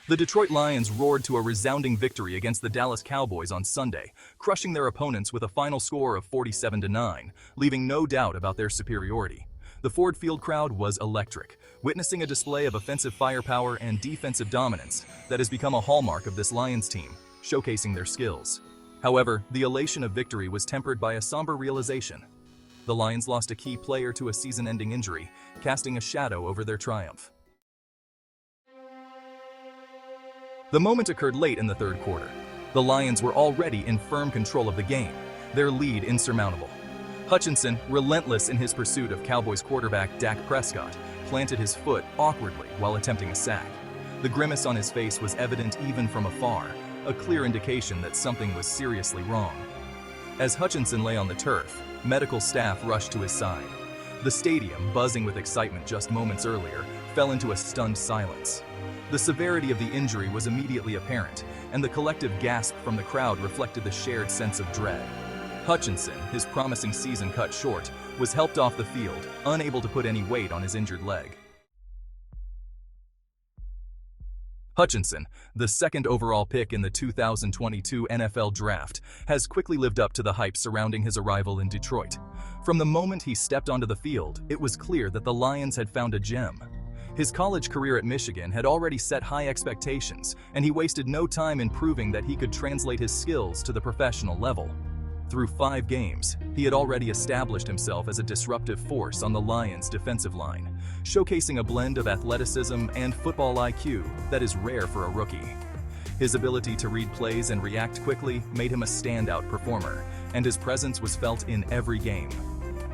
The Detroit Lions roared to a resounding victory against the Dallas Cowboys on Sunday, crushing their opponents with a final score of 47-9, leaving no doubt about their superiority. The Ford Field crowd was electric, witnessing a display of offensive firepower and defensive dominance that has become a hallmark of this Lions team, showcasing their skills. However, the elation of victory was tempered by a somber realization. The Lions lost a key player to a season-ending injury, casting a shadow over their triumph. The moment occurred late in the third quarter. The Lions were already in firm control of the game, their lead insurmountable. Hutchinson, relentless in his pursuit of Cowboys quarterback Dak Prescott, planted his foot awkwardly while attempting a sack. The grimace on his face was evident even from afar, a clear indication that something was seriously wrong. As Hutchinson lay on the turf, medical staff rushed to his side. The stadium, buzzing with excitement just moments earlier, fell into a stunned silence. The severity of the injury was immediately apparent, and the collective gasp from the crowd reflected the shared sense of dread. Hutchinson, his promising season cut short, was helped off the field, unable to put any weight on his injured leg. Hutchinson, the second overall pick in the 2022 NFL Draft, has quickly lived up to the hype surrounding his arrival in Detroit. From the moment he stepped onto the field, it was clear that the Lions had found a gem. His college career at Michigan had already set high expectations, and he wasted no time in proving that he could translate his skills to the professional level. Through 5 games, he had already established himself as a disruptive force on the Lions' defensive line, showcasing a blend of athleticism and football IQ that is rare for a rookie. His ability to read plays and react quickly made him a standout performer, and his presence was felt in every game.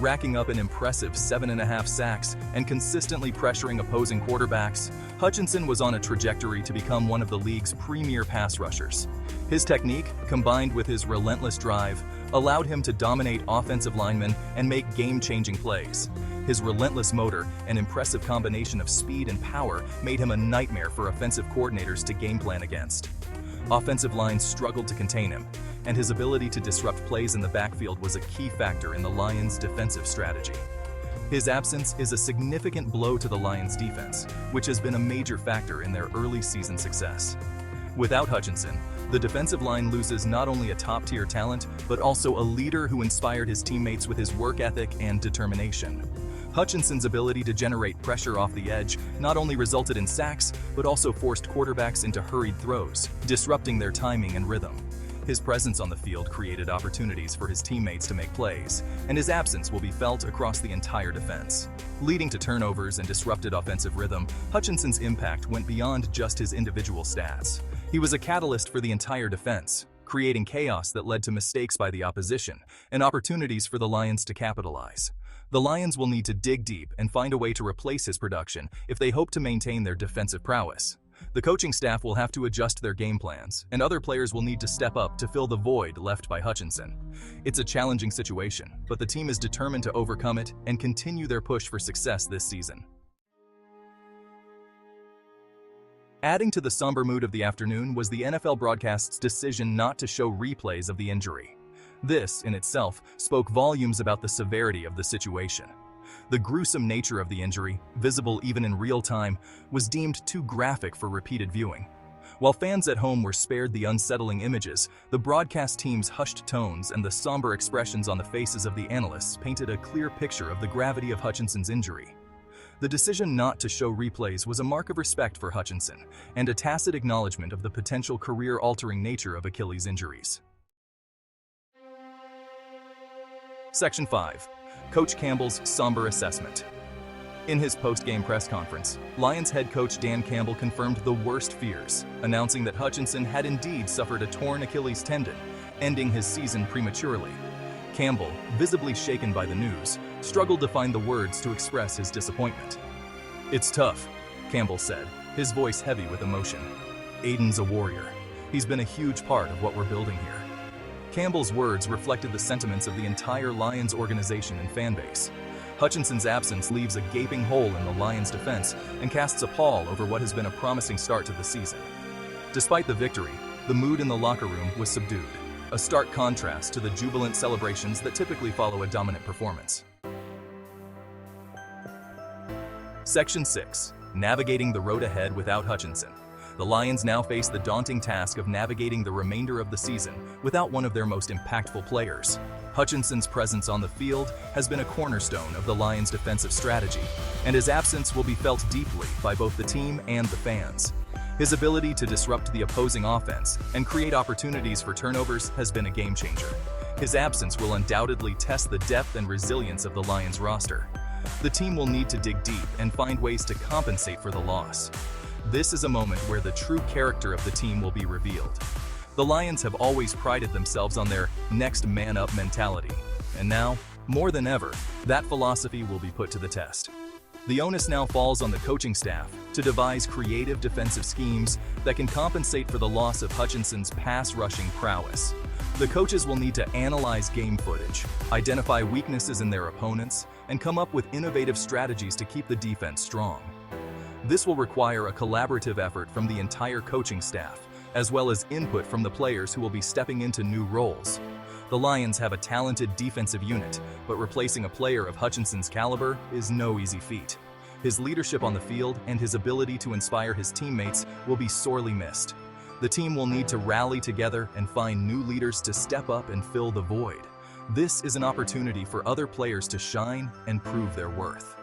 Racking up an impressive 7.5 sacks and consistently pressuring opposing quarterbacks, Hutchinson was on a trajectory to become one of the league's premier pass rushers. His technique, combined with his relentless drive, allowed him to dominate offensive linemen and make game-changing plays. His relentless motor and impressive combination of speed and power made him a nightmare for offensive coordinators to game plan against. Offensive lines struggled to contain him, and his ability to disrupt plays in the backfield was a key factor in the Lions' defensive strategy. His absence is a significant blow to the Lions' defense, which has been a major factor in their early season success. Without Hutchinson, the defensive line loses not only a top-tier talent, but also a leader who inspired his teammates with his work ethic and determination. Hutchinson's ability to generate pressure off the edge not only resulted in sacks, but also forced quarterbacks into hurried throws, disrupting their timing and rhythm. His presence on the field created opportunities for his teammates to make plays, and his absence will be felt across the entire defense. Leading to turnovers and disrupted offensive rhythm, Hutchinson's impact went beyond just his individual stats. He was a catalyst for the entire defense, creating chaos that led to mistakes by the opposition and opportunities for the Lions to capitalize. The Lions will need to dig deep and find a way to replace his production if they hope to maintain their defensive prowess. The coaching staff will have to adjust their game plans, and other players will need to step up to fill the void left by Hutchinson. It's a challenging situation, but the team is determined to overcome it and continue their push for success this season. Adding to the somber mood of the afternoon was the NFL broadcast's decision not to show replays of the injury. This, in itself, spoke volumes about the severity of the situation. The gruesome nature of the injury, visible even in real time, was deemed too graphic for repeated viewing. While fans at home were spared the unsettling images, the broadcast team's hushed tones and the somber expressions on the faces of the analysts painted a clear picture of the gravity of Hutchinson's injury. The decision not to show replays was a mark of respect for Hutchinson and a tacit acknowledgement of the potential career-altering nature of Achilles injuries. Section 5. Coach Campbell's somber assessment. In his post-game press conference, Lions head coach Dan Campbell confirmed the worst fears, announcing that Hutchinson had indeed suffered a torn Achilles tendon, ending his season prematurely. Campbell, visibly shaken by the news, struggled to find the words to express his disappointment. "It's tough," Campbell said, his voice heavy with emotion. "Aidan's a warrior. He's been a huge part of what we're building here." Campbell's words reflected the sentiments of the entire Lions organization and fanbase. Hutchinson's absence leaves a gaping hole in the Lions' defense and casts a pall over what has been a promising start to the season. Despite the victory, the mood in the locker room was subdued, a stark contrast to the jubilant celebrations that typically follow a dominant performance. Section 6. Navigating the road ahead without Hutchinson. The Lions now face the daunting task of navigating the remainder of the season without one of their most impactful players. Hutchinson's presence on the field has been a cornerstone of the Lions' defensive strategy, and his absence will be felt deeply by both the team and the fans. His ability to disrupt the opposing offense and create opportunities for turnovers has been a game-changer. His absence will undoubtedly test the depth and resilience of the Lions roster. The team will need to dig deep and find ways to compensate for the loss. This is a moment where the true character of the team will be revealed. The Lions have always prided themselves on their next man-up mentality, and now, more than ever, that philosophy will be put to the test. The onus now falls on the coaching staff to devise creative defensive schemes that can compensate for the loss of Hutchinson's pass-rushing prowess. The coaches will need to analyze game footage, identify weaknesses in their opponents, and come up with innovative strategies to keep the defense strong. This will require a collaborative effort from the entire coaching staff, as well as input from the players who will be stepping into new roles. The Lions have a talented defensive unit, but replacing a player of Hutchinson's caliber is no easy feat. His leadership on the field and his ability to inspire his teammates will be sorely missed. The team will need to rally together and find new leaders to step up and fill the void. This is an opportunity for other players to shine and prove their worth.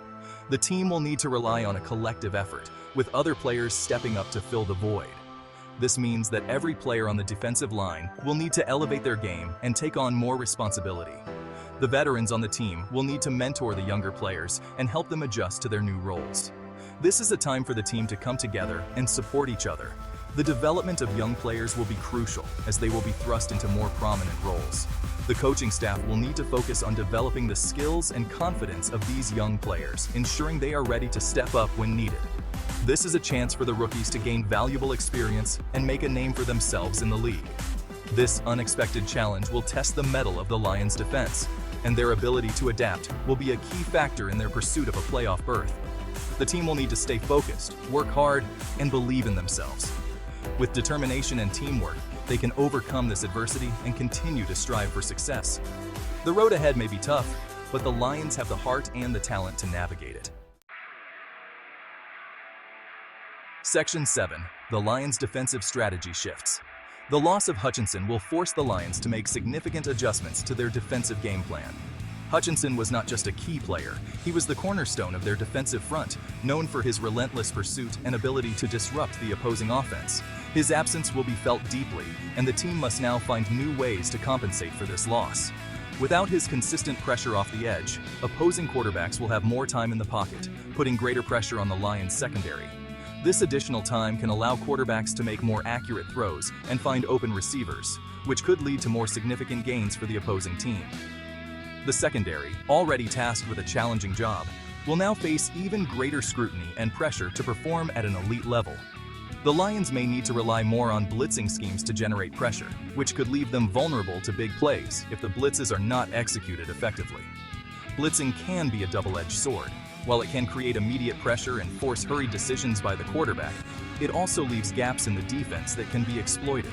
The team will need to rely on a collective effort, with other players stepping up to fill the void. This means that every player on the defensive line will need to elevate their game and take on more responsibility. The veterans on the team will need to mentor the younger players and help them adjust to their new roles. This is a time for the team to come together and support each other. The development of young players will be crucial as they will be thrust into more prominent roles. The coaching staff will need to focus on developing the skills and confidence of these young players, ensuring they are ready to step up when needed. This is a chance for the rookies to gain valuable experience and make a name for themselves in the league. This unexpected challenge will test the mettle of the Lions' defense, and their ability to adapt will be a key factor in their pursuit of a playoff berth. The team will need to stay focused, work hard, and believe in themselves. With determination and teamwork, they can overcome this adversity and continue to strive for success. The road ahead may be tough, but the Lions have the heart and the talent to navigate it. Section 7. The Lions' defensive strategy shifts. The loss of Hutchinson will force the Lions to make significant adjustments to their defensive game plan. Hutchinson was not just a key player, he was the cornerstone of their defensive front, known for his relentless pursuit and ability to disrupt the opposing offense. His absence will be felt deeply, and the team must now find new ways to compensate for this loss. Without his consistent pressure off the edge, opposing quarterbacks will have more time in the pocket, putting greater pressure on the Lions' secondary. This additional time can allow quarterbacks to make more accurate throws and find open receivers, which could lead to more significant gains for the opposing team. The secondary, already tasked with a challenging job, will now face even greater scrutiny and pressure to perform at an elite level. The Lions may need to rely more on blitzing schemes to generate pressure, which could leave them vulnerable to big plays if the blitzes are not executed effectively. Blitzing can be a double-edged sword. While it can create immediate pressure and force hurried decisions by the quarterback, it also leaves gaps in the defense that can be exploited.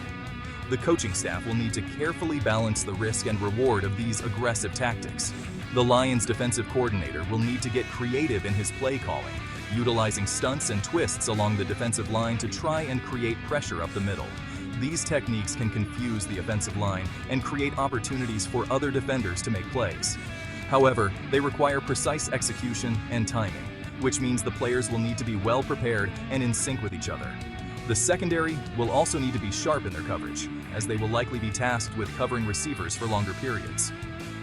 The coaching staff will need to carefully balance the risk and reward of these aggressive tactics. The Lions' defensive coordinator will need to get creative in his play calling, utilizing stunts and twists along the defensive line to try and create pressure up the middle. These techniques can confuse the offensive line and create opportunities for other defenders to make plays. However, they require precise execution and timing, which means the players will need to be well prepared and in sync with each other. The secondary will also need to be sharp in their coverage, as they will likely be tasked with covering receivers for longer periods.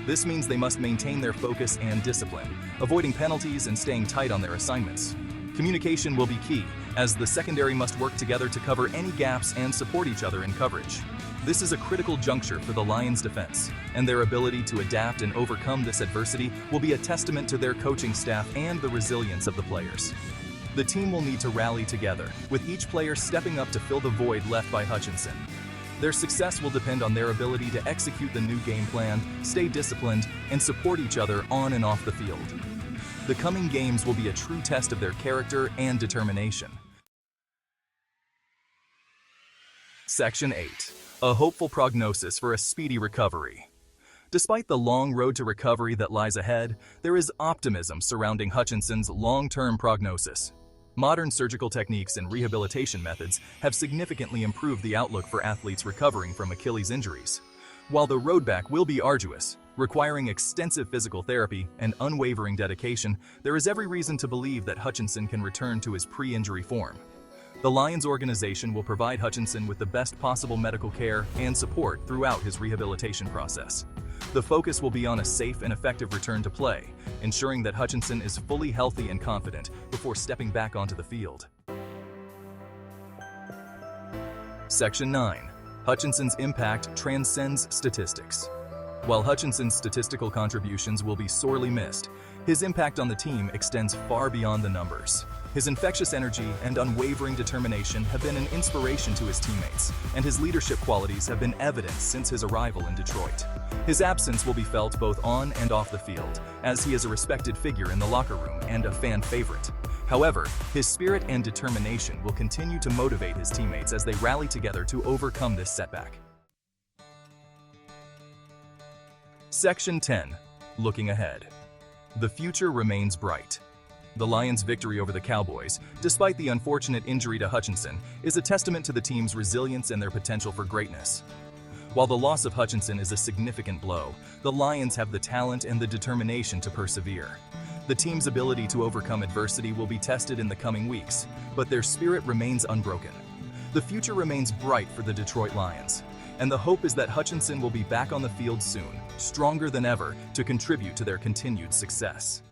This means they must maintain their focus and discipline, avoiding penalties and staying tight on their assignments. Communication will be key, as the secondary must work together to cover any gaps and support each other in coverage. This is a critical juncture for the Lions' defense, and their ability to adapt and overcome this adversity will be a testament to their coaching staff and the resilience of the players. The team will need to rally together, with each player stepping up to fill the void left by Hutchinson. Their success will depend on their ability to execute the new game plan, stay disciplined, and support each other on and off the field. The coming games will be a true test of their character and determination. Section 8. A hopeful prognosis for a speedy recovery. Despite the long road to recovery that lies ahead, there is optimism surrounding Hutchinson's long-term prognosis. Modern surgical techniques and rehabilitation methods have significantly improved the outlook for athletes recovering from Achilles injuries. While the road back will be arduous, requiring extensive physical therapy and unwavering dedication, there is every reason to believe that Hutchinson can return to his pre-injury form. The Lions organization will provide Hutchinson with the best possible medical care and support throughout his rehabilitation process. The focus will be on a safe and effective return to play, ensuring that Hutchinson is fully healthy and confident before stepping back onto the field. Section 9. Hutchinson's impact transcends statistics. While Hutchinson's statistical contributions will be sorely missed, his impact on the team extends far beyond the numbers. His infectious energy and unwavering determination have been an inspiration to his teammates, and his leadership qualities have been evident since his arrival in Detroit. His absence will be felt both on and off the field, as he is a respected figure in the locker room and a fan favorite. However, his spirit and determination will continue to motivate his teammates as they rally together to overcome this setback. Section 10. Looking ahead. The future remains bright. The Lions' victory over the Cowboys, despite the unfortunate injury to Hutchinson, is a testament to the team's resilience and their potential for greatness. While the loss of Hutchinson is a significant blow, the Lions have the talent and the determination to persevere. The team's ability to overcome adversity will be tested in the coming weeks, but their spirit remains unbroken. The future remains bright for the Detroit Lions, and the hope is that Hutchinson will be back on the field soon, stronger than ever, to contribute to their continued success.